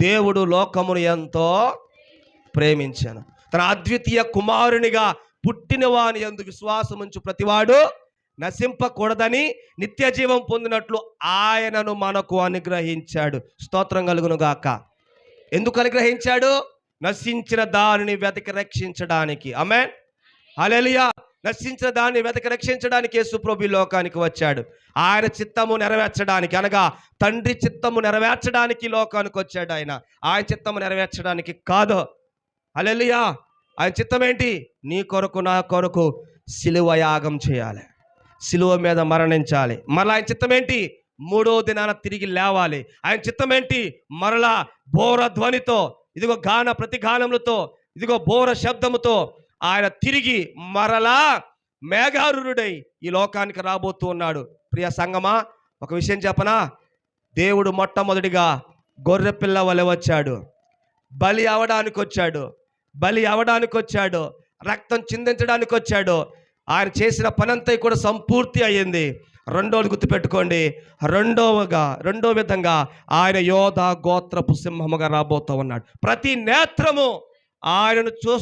దేవుడు లోకమును ఎంతో ప్రేమించాను, తన అద్వితీయ కుమారునిగా పుట్టిన వాని యందు విశ్వాసముంచు ప్రతివాడు నశింపకూడదని నిత్య జీవం పొందినట్లు ఆయనను మనకు అనుగ్రహించాడు. స్తోత్రం కలుగును గాక. ఎందుకు అనుగ్రహించాడు? నశించిన దానిని వెతకి రక్షించడానికి. ఆమేన్, హల్లెలూయా. నశించిన దాన్ని వెతకి రక్షించడానికి యేసు ప్రభు లోకానికి వచ్చాడు. ఆయన చిత్తము నెరవేర్చడానికి, అనగా తండ్రి చిత్తము నెరవేర్చడానికి లోకానికి వచ్చాడు. ఆయన చిత్తము నెరవేర్చడానికి కాదు. హల్లెలూయా. ఆయన చిత్తం ఏంటి? నీ కొరకు నా కొరకు సిలువ యాగం చేయాలి, సిలువ మీద మరణించాలి. మరలా ఆయన చిత్తం ఏంటి? 3వ దినాన తిరిగి లేవాలి. ఆయన చిత్తం ఏంటి? మరలా బోర ధ్వనితో, ఇదిగో గాన ప్రతిగానములతో, ఇదిగో బోర శబ్దముతో ఆయన తిరిగి మరలా మేఘారూఢుడై ఈ లోకానికి రాబోతూ ఉన్నాడు. ప్రియ సంగమా, ఒక విషయం చెప్పనా? దేవుడు మొట్టమొదటిగా గొర్రె పిల్ల వలె వచ్చాడు, బలి అవడానికి వచ్చాడు, రక్తం చిందించడానికి వచ్చాడు. ఆయన చేసిన పనంతా కూడా సంపూర్తి అయ్యింది. రెండోది గుర్తుపెట్టుకోండి, రెండో విధంగా ఆయన యోధా గోత్రపు సింహముగా రాబోతూ ఉన్నాడు. ప్రతి నేత్రము ఆయనను చూస్తూ